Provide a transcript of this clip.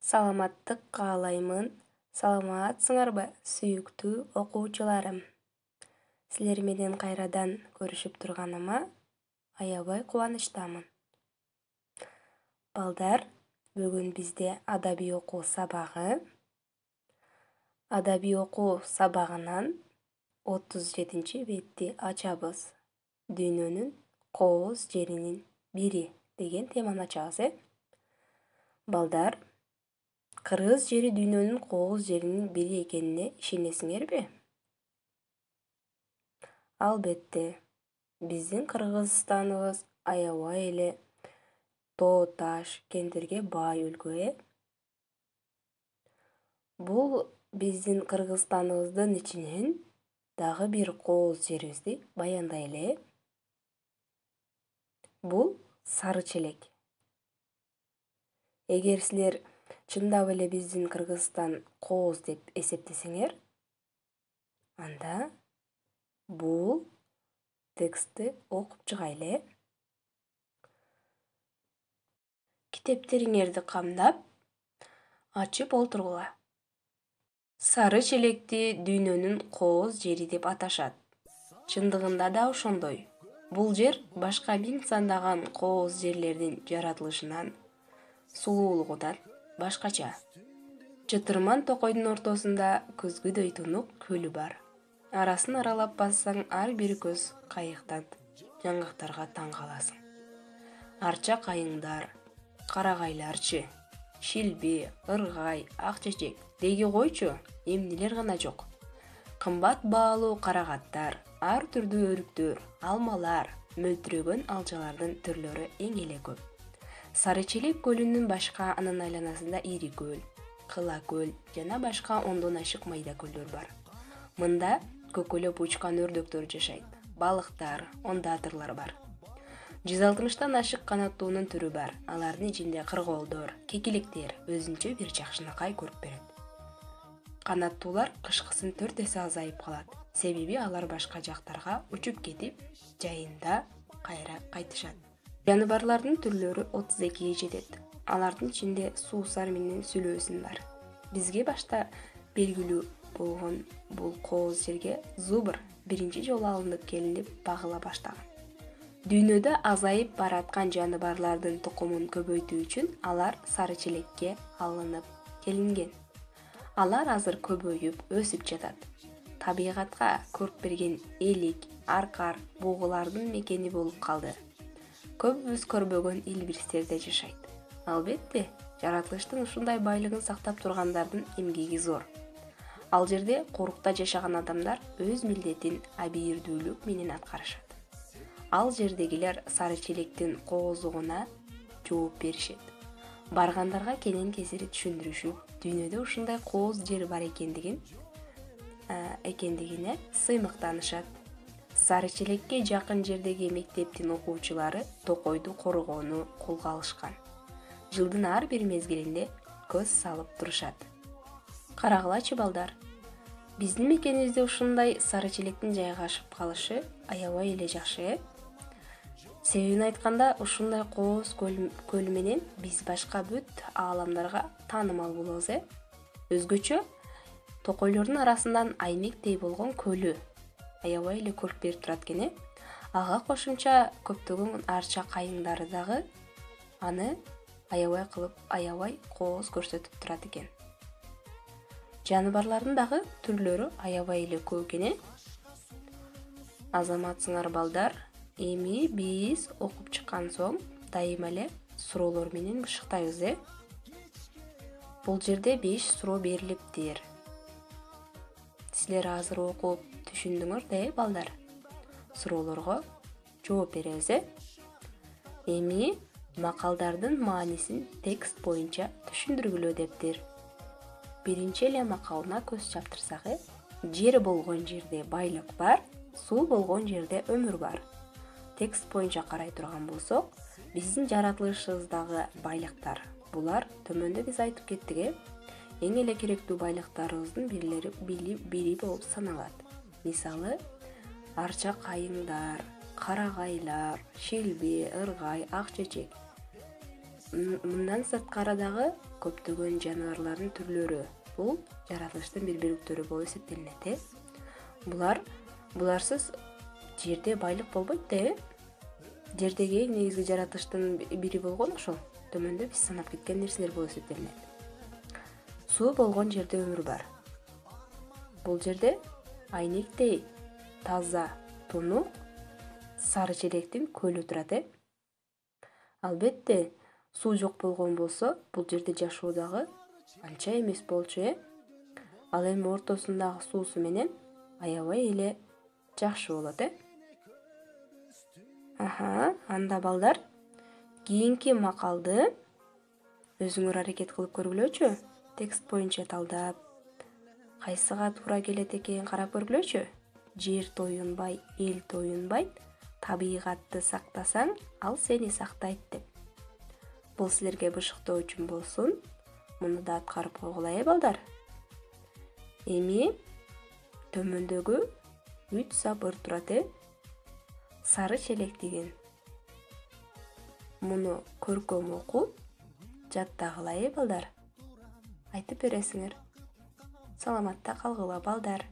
Саламаттык каалаймын. Саламатсыңарбы, сүйүктүү окуучуларым. Силер менен кайрадан көрүшүп турганыма аябай кубанычтамын. Балдар, бүгүн бизде адабий окуу сабагы. Адабий окуу сабагынан 37-бетти ачабыз. Дүйнөнүн кооз жеринин бири деген теманы ачабыз, Балдар, Кыргыз жери дүйнөнүн кооз жеринин бири экенине ишенесиңерби? Албетте, биздин Кыргызстаныбыз аябай эле тоо таш, кендерге бай өлкө, Бул биздин Кыргызстаныбыздын ичинен дагы бир кооз жерибизди баяндай эле. Бул Сары Челек. Эгер силер чындап эле биздин Кыргызстан кооз деп эсептесеңер, анда бул текстти окуп чыгайлы. Китептериңерди камдап, ачып олтургула. Сары Челекти дүйнөнүн кооз жери деп аташат. Чындыгында да ошондой. Бул жер башка миң сандаган кооз жерлердин жаратылышынан, сулуулугунан башкача. Чытырман токойдун ортосунда көзгүдөй тунук көлү бар. Арасын аралап бассаң, ар бир көз кайыктан жаңгактарга таң каласың. Арча кайыңдар, карагайларчы, шилби, ыргай, ак чечек деги койчу, эмнелер гана жок. Кымбат баалуу карагаттар, ар түрдүү өрүктөр, алмалар, мөлтүрөгөн алжалардын түрлөрү эң эле көп. Сары Челек көлүнүн башка анын айланасында Ири көл, Кыла көл жана башка 10дон ашык майда көлдөр бар. Мында көкөлөп учкан өрдөктөр жашайт, балыктар, ондатырлар бар. 160тан ашык канаттуунун түрү бар. Алардын ичинде кыргоолдор, кекилектер өзүнчө бир жакшынакай көрүп берет. Канаттуулар кышкысын 4 эсе азайып калат. Себеби алар башка жактарга учуп кетип, жайында кайра кайтышат. Жаныбарлардын түрлөрү 32-ге жетет. Алардын ичинде суусар менен сүлөөсүн бар. Бизге башта белгилүү болгон бул кооз жерге зубр биринчи жолу алынып келинип багыла баштаган. Дүйнөдө азайып бараткан жаныбарлардын тукумун көбөйтүү үчүн алар Сары Челекке алынып келинген. Алар азыр көбөйүп, өсүп жатат. Табигатка көрк берген элик, аркар, бугулардын мекени болуп калды. Көбүбүз көрбөгөн илбирстерде жашайт. Албетте, жаратылыштын ушундай байлыгын сактап тургандардын эмгеги зор. Ал жерде корукта жашаган адамдар өз милдетин абийирдүүлүк менен аткарышат. Ал жердегилер Сары Челектин коозугуна жооп беришет. Баргандарга кенен кесири түшүндүрүшүп, дүйнөдө ушундай кооз жер бар экендигине сыймыктанышат. Сары Челекке жакын жердеги мектептин окуучулары токойду коргоону колго алышкан. Жылдын ар бир мезгилинде көз салып турушат. Карагылачы балдар, биздин мекенибизде ушундай Сары Челектин жайгашып калышы аябай эле жакшы. Себебин айтканда, ушундай кооз көл менен биз башка бүт ааламдарга таанымал болобуз. Өзгөчө токойлордун арасынан Аймектей болгон көлү аябай эле көрк берип турат экен. Ага кошумча көптөгөн арча кайыңдары дагы аны аябай кооз көрсөтүп турат экен. Жаныбарлардын дагы түрлөрү аябай эле көп экен. Азаматсыңар балдар, эми биз окуп чыккан соң дайыма эле суроолор менен бышыктайбыз. Бул жерде 5 суроо берилиптир. Силер азыр окуп түшүндүңөр балдар? Суроолорго жооп беребиз. Эми макалдардын маанисин текст боюнча түшүндүргүлө дептир. Биринчи эле макалына көз чаптырсак, жер болгон жерде байлык бар, суу болгон жерде өмүр бар. Текст боюнча карай турган болсок, биздин жаратылышыбыздагы байлыктар, булар төмөндө биз айтып кеттик, эң эле керектүү байлыктарыбыздын бири болуп саналат. Мисалы, арча кайыңдар, карагайлар, шилби, ыргай, ак чечек. Мындан сырткары дагы көптөгөн жаныбарлардын түрлөрү бул жаратылыштын бир бөлүктөрү болуп эсептелинет. Буларсыз жерде байлык болбойт да. Жердеги эң негизги жаратылыштын бири болгон ошол төмөндө биз санап кеткен нерселер болуп эсептелинет. Суу болгон жерде өмүр бар. Бул жерде айнектей таза, тунук, сары челектин көлү турат. Албетте, суу жок болгон болсо, бул жерде жашоо дагы анча эмес болчу. Ал эми ортосундагы суусу менен аябай эле жакшы болот. Анда балдар, кийинки макалды өзүңөр аракет кылып көргүлөчү. Текст боюнча талдап, кайсыга туура келет экенин карап көргүлөчү. Жер тоюнбай, эл тоюнбайт, табигатты сактасаң, ал сени сактайт деп. Бул силерге бышыктоо үчүн болсун. Муну да аткарып койгула, балдар. Эми төмөндөгү 3 сабыр турат. Сары челек деген. Муну көркөм окуп, жаттагыла, балдар. Айтып бересиңер. Саламатта калгыла, балдар.